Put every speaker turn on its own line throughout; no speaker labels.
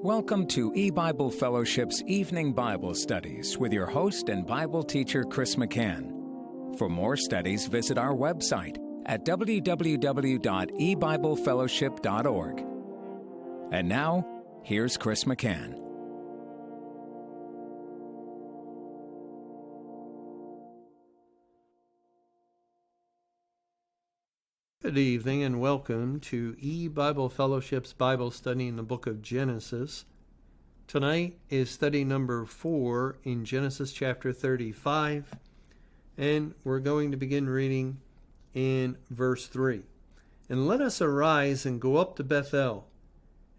Welcome to E-Bible Fellowship's Evening Bible Studies with your host and Bible teacher, Chris McCann. For more studies, visit our website at www.ebiblefellowship.org. And now, here's Chris McCann.
Good evening and welcome to E-Bible Fellowship's Bible study in the book of Genesis. Tonight is study number 4 in Genesis chapter 35, and we're going to begin reading in verse 3. And let us arise and go up to Bethel,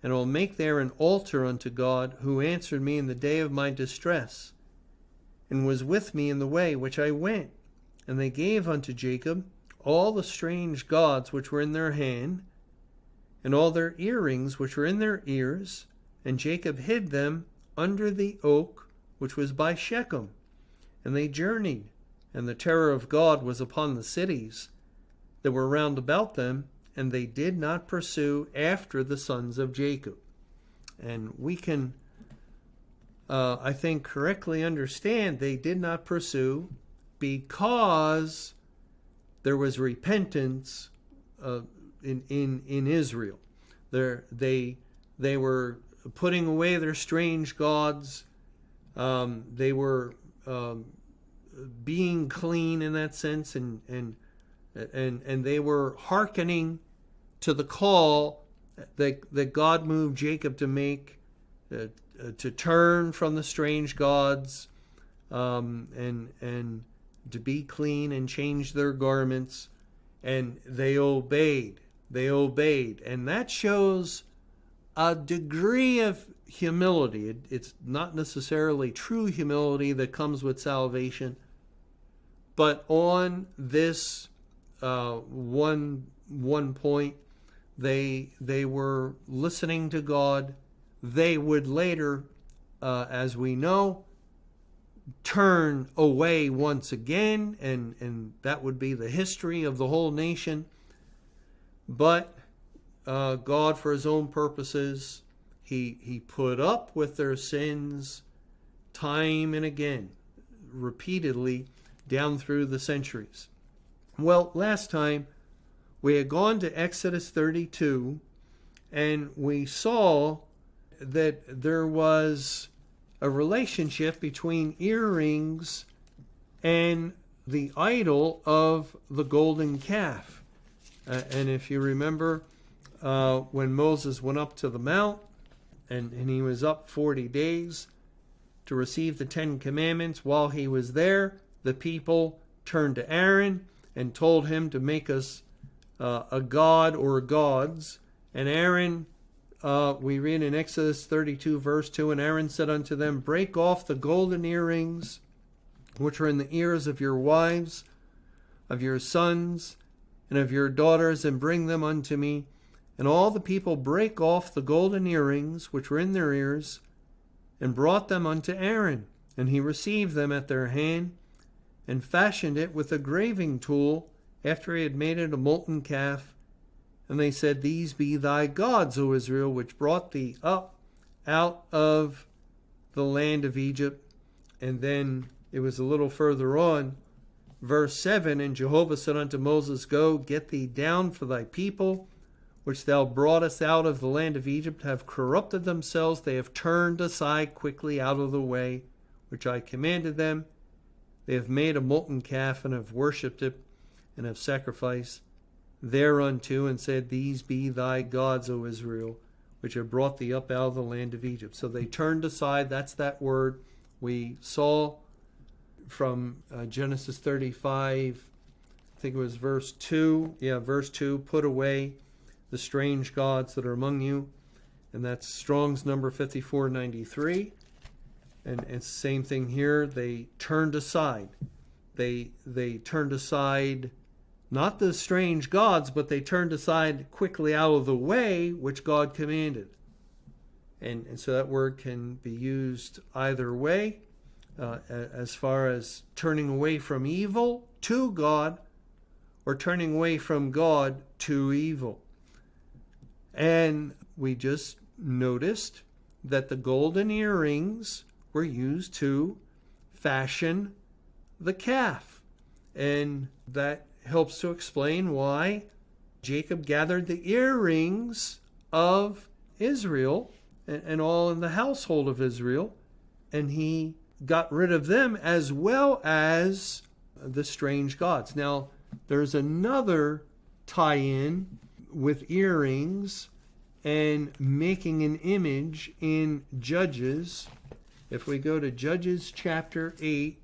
and I will make there an altar unto God, who answered me in the day of my distress, and was with me in the way which I went. And they gave unto Jacob all the strange gods which were in their hand, and all their earrings which were in their ears, and Jacob hid them under the oak which was by Shechem. And they journeyed, and the terror of God was upon the cities that were round about them, and they did not pursue after the sons of Jacob. And we can, I think, correctly understand they did not pursue because there was repentance in Israel. They were putting away their strange gods. They were being clean in that sense, and they were hearkening to the call that God moved Jacob to make, to turn from the strange gods, and to be clean and change their garments, and they obeyed. And that shows a degree of humility. It's not necessarily true humility that comes with salvation, but on this one point, they were listening to God. They would later, as we know, turn away once again, and that would be the history of the whole nation. But God, for his own purposes, he put up with their sins time and again, repeatedly, down through the centuries. Well, last time we had gone to Exodus 32, and we saw that there was a relationship between earrings and the idol of the golden calf. And if you remember, when Moses went up to the mount, and he was up 40 days to receive the 10 commandments, while he was there, the people turned to Aaron and told him to make us a god or gods. And Aaron, we read in Exodus 32 verse 2, and Aaron said unto them, break off the golden earrings which are in the ears of your wives, of your sons, and of your daughters, and bring them unto me. And all the people brake off the golden earrings which were in their ears, and brought them unto Aaron. And he received them at their hand, and fashioned it with a graving tool, after he had made it a molten calf. And they said, these be thy gods, O Israel, which brought thee up out of the land of Egypt. And then it was a little further on, verse 7, and Jehovah said unto Moses, go, get thee down, for thy people, which thou broughtest out of the land of Egypt, have corrupted themselves. They have turned aside quickly out of the way which I commanded them. They have made a molten calf, and have worshipped it, and have sacrificed thereunto, and said, these be thy gods, O Israel, which have brought thee up out of the land of Egypt. So they turned aside. That's that word we saw from Genesis 35, I think it was verse 2. Yeah, verse 2, put away the strange gods that are among you. And that's Strong's number 5493. And it's the same thing here. They turned aside. They turned aside not the strange gods, but they turned aside quickly out of the way which God commanded. And so that word can be used either way, as far as turning away from evil to God, or turning away from God to evil. And we just noticed that the golden earrings were used to fashion the calf. And that helps to explain why Jacob gathered the earrings of Israel and all in the household of Israel, and he got rid of them as well as the strange gods. Now, there's another tie-in with earrings and making an image in Judges. If we go to Judges chapter 8,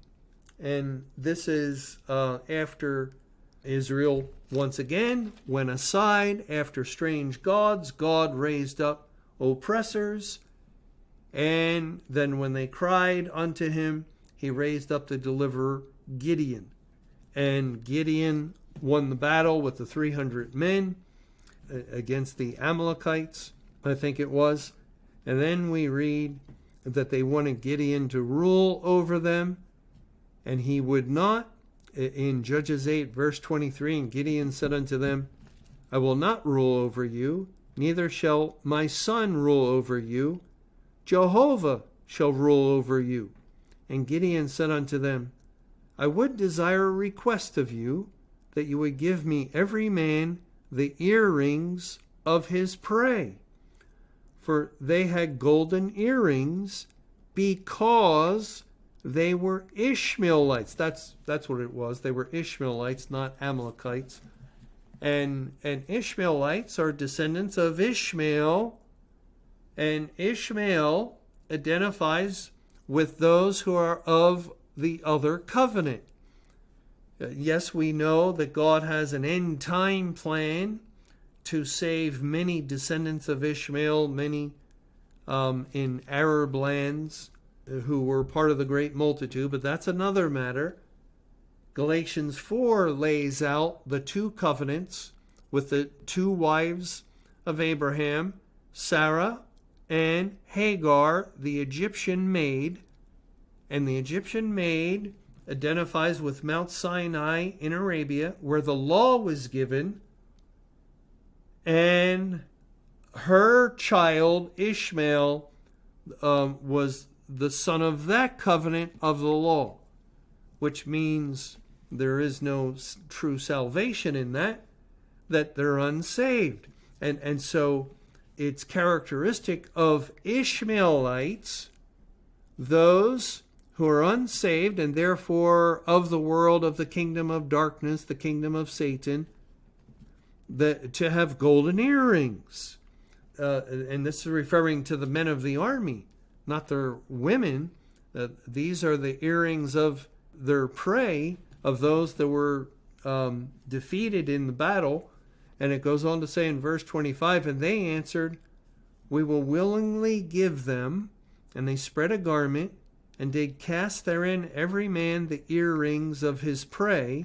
and this is after Israel once again went aside after strange gods. God raised up oppressors, and then when they cried unto him, he raised up the deliverer Gideon. And Gideon won the battle with the 300 men against the Amalekites, I think it was. And then we read that they wanted Gideon to rule over them, and he would not. In Judges 8, verse 23, and Gideon said unto them, I will not rule over you, neither shall my son rule over you. Jehovah shall rule over you. And Gideon said unto them, I would desire a request of you, that you would give me every man the earrings of his prey. For they had golden earrings, because they were Ishmaelites. That's what it was. They were Ishmaelites, not Amalekites. And Ishmaelites are descendants of Ishmael. And Ishmael identifies with those who are of the other covenant. Yes, we know that God has an end time plan to save many descendants of Ishmael, many in Arab lands, who were part of the great multitude, but that's another matter. Galatians 4 lays out the two covenants with the two wives of Abraham, Sarah and Hagar, the Egyptian maid. And the Egyptian maid identifies with Mount Sinai in Arabia, where the law was given, and her child, Ishmael, was the son of that covenant of the law, which means there is no true salvation in that they're unsaved. And so it's characteristic of Ishmaelites, those who are unsaved and therefore of the world of the kingdom of darkness, the kingdom of Satan, to have golden earrings. And this is referring to the men of the army, not their women. These are the earrings of their prey, of those that were defeated in the battle. And it goes on to say in verse 25, and they answered, we will willingly give them. And they spread a garment, and did cast therein every man the earrings of his prey.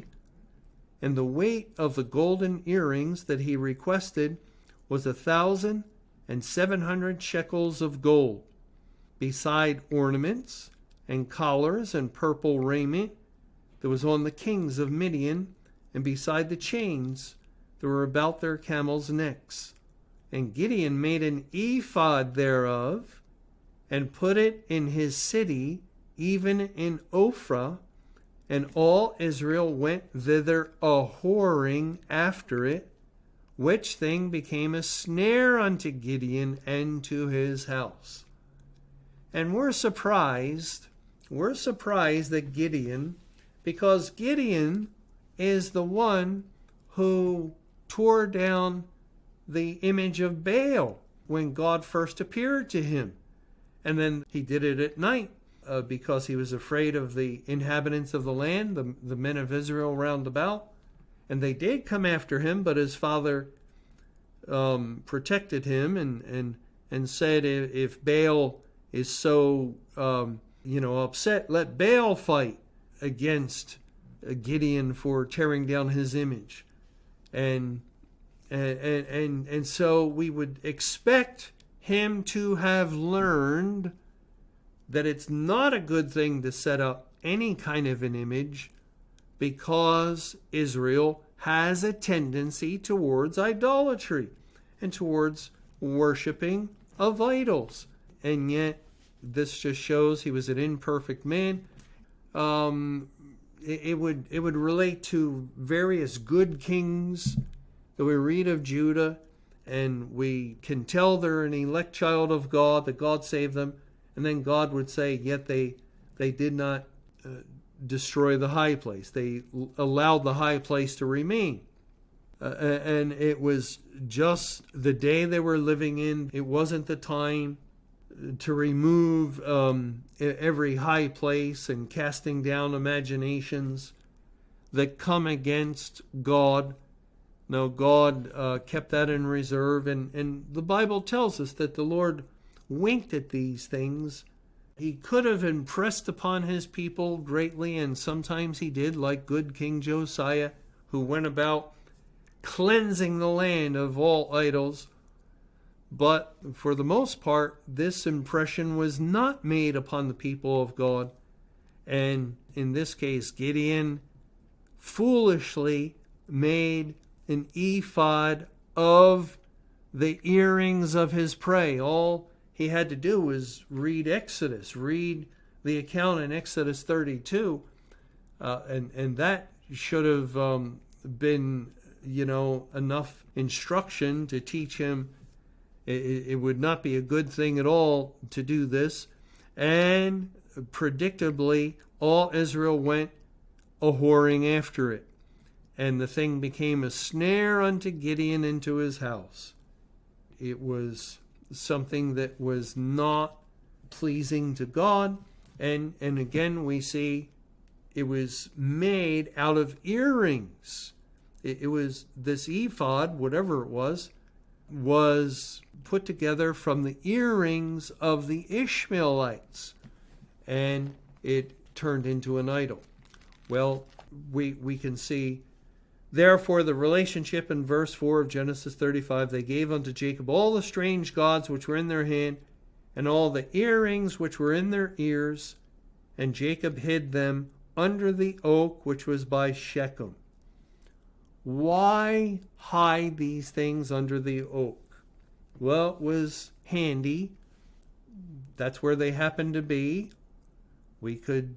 And the weight of the golden earrings that he requested was 1,700 shekels of gold, beside ornaments and collars and purple raiment that was on the kings of Midian, and beside the chains that were about their camels' necks. And Gideon made an ephod thereof, and put it in his city, even in Ophrah, and all Israel went thither a-whoring after it, which thing became a snare unto Gideon and to his house. And we're surprised that Gideon, because Gideon is the one who tore down the image of Baal when God first appeared to him. And then he did it at night because he was afraid of the inhabitants of the land, the men of Israel round about. And they did come after him, but his father protected him and said, if Baal is so upset, let Baal fight against Gideon for tearing down his image. And so we would expect him to have learned that it's not a good thing to set up any kind of an image, because Israel has a tendency towards idolatry and towards worshiping of idols. and yet this just shows he was an imperfect man. It would relate to various good kings that we read of Judah, and we can tell they're an elect child of God, that God saved them, and then God would say, yet they did not destroy the high place. They allowed the high place to remain. And it was just the day they were living in. It wasn't the time to remove every high place and casting down imaginations that come against God. No, God kept that in reserve. And the Bible tells us that the Lord winked at these things. He could have impressed upon his people greatly, and sometimes he did, like good King Josiah, who went about cleansing the land of all idols. But for the most part, this impression was not made upon the people of God. And in this case, Gideon foolishly made an ephod of the earrings of his prey. All he had to do was read Exodus, read the account in Exodus 32, and that should have been, enough instruction to teach him. It would not be a good thing at all to do this. And predictably, all Israel went a-whoring after it. And the thing became a snare unto Gideon into his house. It was something that was not pleasing to God. And again, we see it was made out of earrings. It was this ephod, whatever it was put together from the earrings of the Ishmaelites, and it turned into an idol. Well, we can see, therefore, the relationship in verse 4 of Genesis 35. They gave unto Jacob all the strange gods which were in their hand, and all the earrings which were in their ears, and Jacob hid them under the oak which was by Shechem. Why hide these things under the oak? Well, it was handy. That's where they happened to be. We could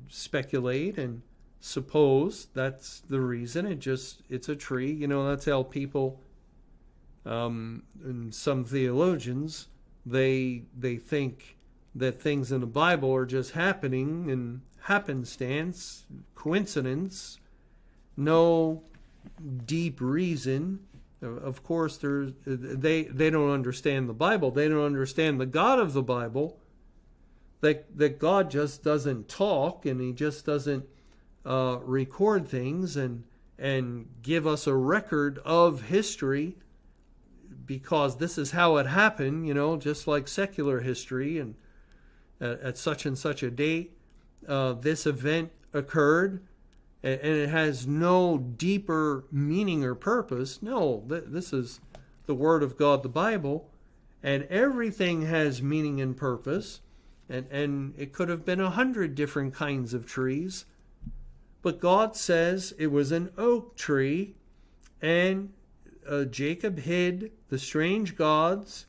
speculate and suppose that's the reason. It's a tree. That's how people, and some theologians, they think that things in the Bible are just happening and happenstance, coincidence, no deep reason. Of course, they don't understand the Bible. They don't understand the God of the Bible. That God just doesn't talk, and he just doesn't record things and give us a record of history because this is how it happened, just like secular history. And at such and such a date, this event occurred, and it has no deeper meaning or purpose. No, this is the Word of God, the Bible, and everything has meaning and purpose. And it could have been 100 different kinds of trees. But God says it was an oak tree, and Jacob hid the strange gods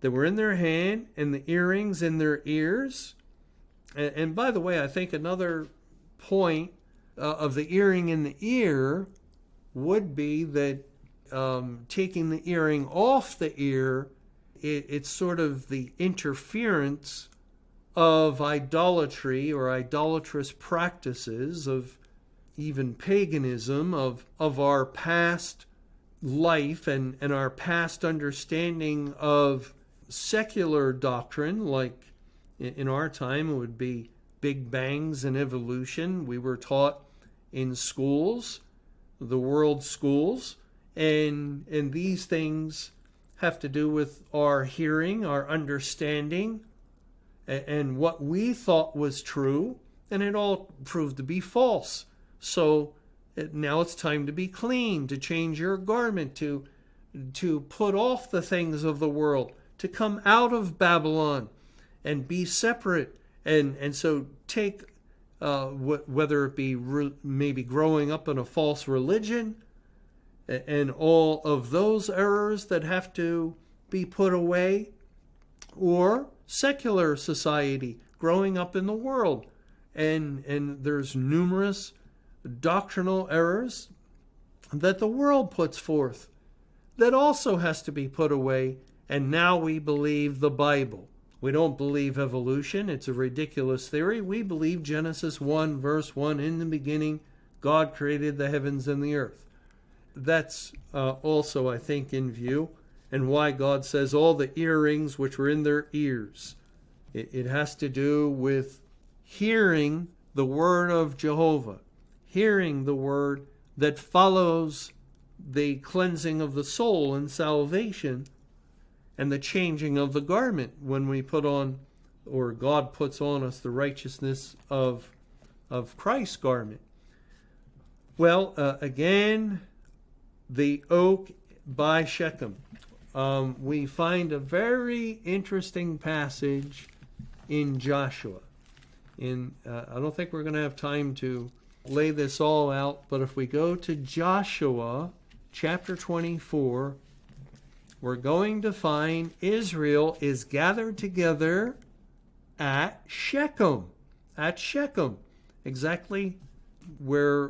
that were in their hand and the earrings in their ears. And by the way, I think another point of the earring in the ear would be that taking the earring off the ear, it's sort of the interference of idolatry or idolatrous practices, of even paganism, of our past life and our past understanding of secular doctrine. Like in our time, it would be Big Bangs and evolution. We were taught in schools, the world schools, and these things have to do with our hearing, our understanding, and what we thought was true, and it all proved to be false. So now it's time to be clean, to change your garment, to put off the things of the world, to come out of Babylon and be separate. And so take whether it be maybe growing up in a false religion and all of those errors that have to be put away, or secular society growing up in the world. And there's numerous doctrinal errors that the world puts forth that also has to be put away. And now we believe the Bible. We don't believe evolution. It's a ridiculous theory. We believe Genesis 1, verse 1, in the beginning, God created the heavens and the earth. That's also, I think, in view, and why God says all the earrings which were in their ears. It has to do with hearing the word of Jehovah, hearing the word that follows the cleansing of the soul and salvation and the changing of the garment when we put on, or God puts on us, the righteousness of Christ's garment. Well, again, the oak by Shechem. We find a very interesting passage in Joshua. I don't think we're going to have time to lay this all out, but if we go to Joshua chapter 24, we're going to find Israel is gathered together at Shechem. At Shechem, exactly where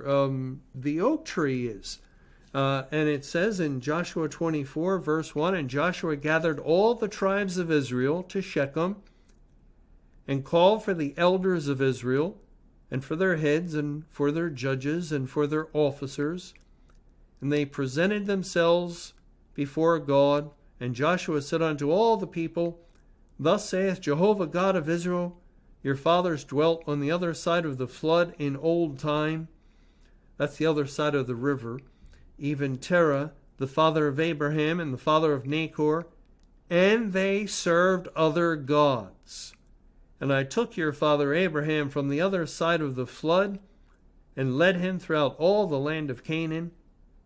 the oak tree is. And it says in Joshua 24, verse 1, "And Joshua gathered all the tribes of Israel to Shechem, and called for the elders of Israel, and for their heads, and for their judges, and for their officers. And they presented themselves before God. And Joshua said unto all the people, Thus saith Jehovah God of Israel, Your fathers dwelt on the other side of the flood in old time." That's the other side of the river. "Even Terah, the father of Abraham, and the father of Nachor, and they served other gods. And I took your father Abraham from the other side of the flood, and led him throughout all the land of Canaan,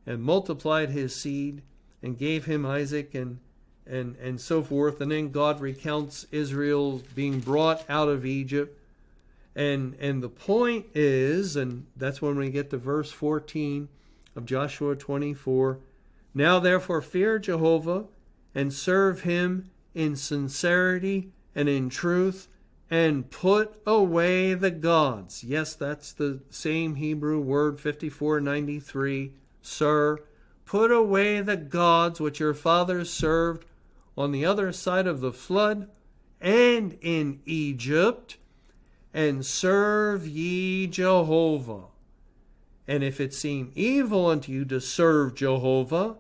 and multiplied his seed, and gave him Isaac," and so forth. And then God recounts Israel being brought out of Egypt. And the point is, and that's when we get to verse 14 of Joshua 24, "Now therefore fear Jehovah, and serve him in sincerity and in truth, and put away the gods." Yes, that's the same Hebrew word, 5493, sir. "Put away the gods which your fathers served on the other side of the flood and in Egypt, and serve ye Jehovah. And if it seem evil unto you to serve Jehovah,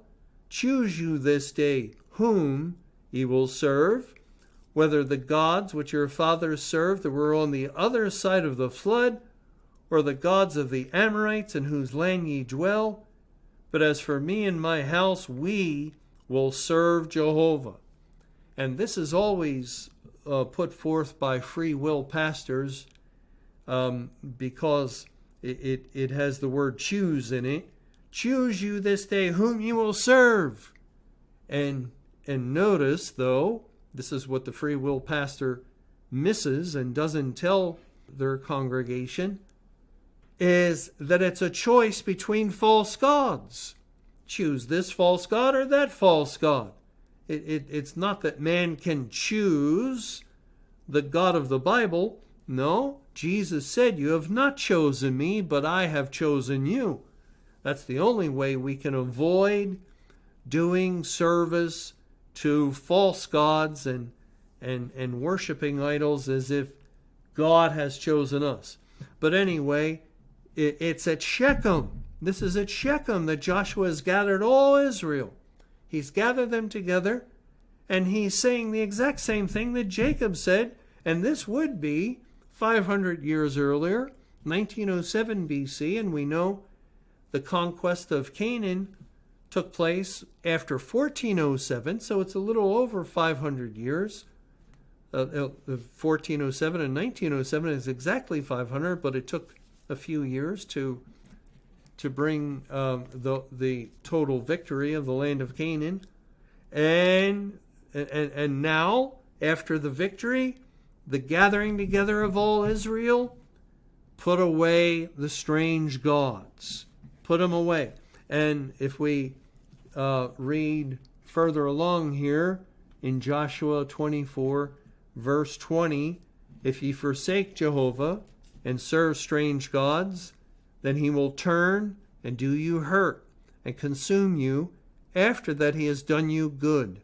choose you this day whom ye will serve, whether the gods which your fathers served that were on the other side of the flood, or the gods of the Amorites in whose land ye dwell. But as for me and my house, we will serve Jehovah." And this is always put forth by free will pastors because it has the word choose in it. "Choose you this day whom you will serve." And notice, though, this is what the free will pastor misses and doesn't tell their congregation, is that it's a choice between false gods. Choose this false god or that false god. It's not that man can choose the God of the Bible. No, Jesus said, "You have not chosen me, but I have chosen you." That's the only way we can avoid doing service to false gods and worshiping idols as if God has chosen us. But anyway, it's at Shechem. This is at Shechem that Joshua has gathered all Israel. He's gathered them together, and he's saying the exact same thing that Jacob said, and this would be 500 years earlier, 1907 BC, and we know the conquest of Canaan took place after 1407, so it's a little over 500 years. 1407 and 1907 is exactly 500, but it took a few years to bring the total victory of the land of Canaan. And now, after the victory, the gathering together of all Israel, put away the strange gods. Put them away. And if we read further along here in Joshua 24, verse 20, if ye forsake Jehovah and serve strange gods, then he will turn and do you hurt and consume you after that he has done you good.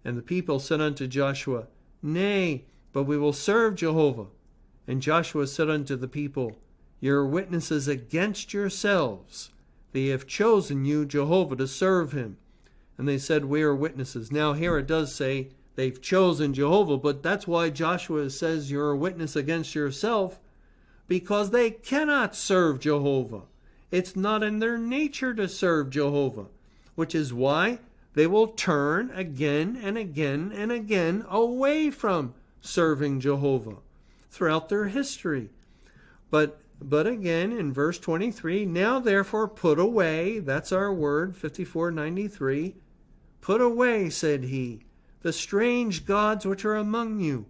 And the people said unto Joshua, Nay, but we will serve Jehovah. And Joshua said unto the people, Ye are witnesses against yourselves. They have chosen you, Jehovah, to serve him. And they said, We are witnesses. Now here it does say they've chosen Jehovah, but that's why Joshua says you're a witness against yourself, because they cannot serve Jehovah. It's not in their nature to serve Jehovah, which is why they will turn again and again and again away from serving Jehovah throughout their history. But again, in verse 23, now therefore put away, that's our word, 54:93, put away, said he, the strange gods which are among you,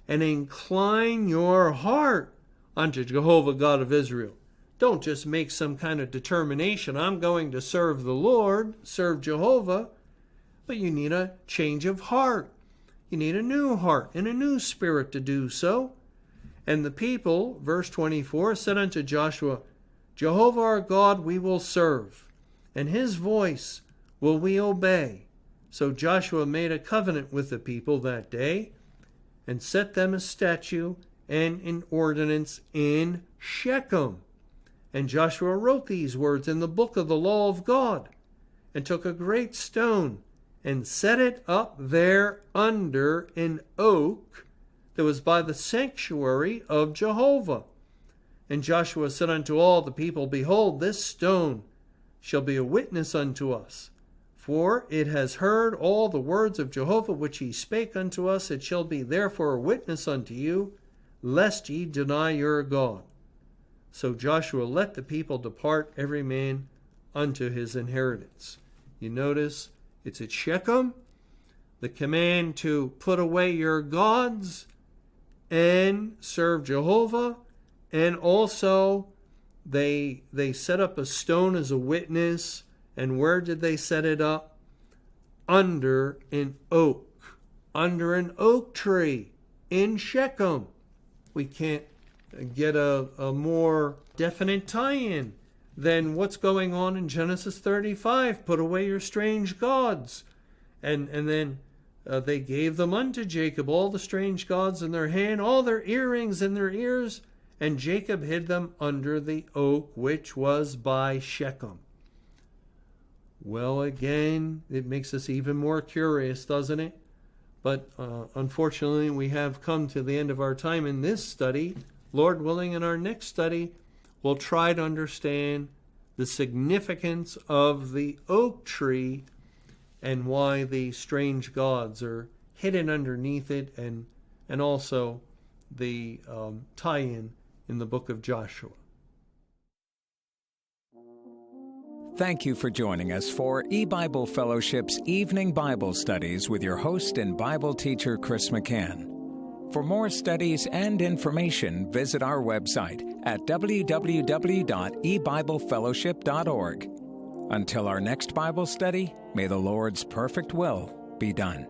and incline your heart unto Jehovah God of Israel. Don't just make some kind of determination, I'm going to serve the Lord, serve Jehovah, but you need a change of heart. You need a new heart and a new spirit to do so. And the people, verse 24, said unto Joshua, Jehovah our God we will serve, and his voice will we obey. So Joshua made a covenant with the people that day, and set them a statute and an ordinance in Shechem. And Joshua wrote these words in the book of the law of God, and took a great stone, and set it up there under an oak that was by the sanctuary of Jehovah. And Joshua said unto all the people, Behold, this stone shall be a witness unto us, for it has heard all the words of Jehovah which he spake unto us. It shall be therefore a witness unto you, lest ye deny your God. So Joshua let the people depart, every man unto his inheritance. You notice it's at Shechem, the command to put away your gods and serve Jehovah, and also they set up a stone as a witness. And where did they set it up? Under an oak tree in Shechem. We can't get a more definite tie-in than what's going on in Genesis 35. Put away your strange gods. And then they gave them unto Jacob, all the strange gods in their hand, all their earrings in their ears, and Jacob hid them under the oak which was by Shechem. Well, again, it makes us even more curious, doesn't it? But unfortunately, we have come to the end of our time in this study. Lord willing, in our next study, we'll try to understand the significance of the oak tree and why the strange gods are hidden underneath it, and also the tie-in in the book of Joshua.
Thank you for joining us for E-Bible Fellowship's Evening Bible Studies with your host and Bible teacher, Chris McCann. For more studies and information, visit our website at www.ebiblefellowship.org. Until our next Bible study, may the Lord's perfect will be done.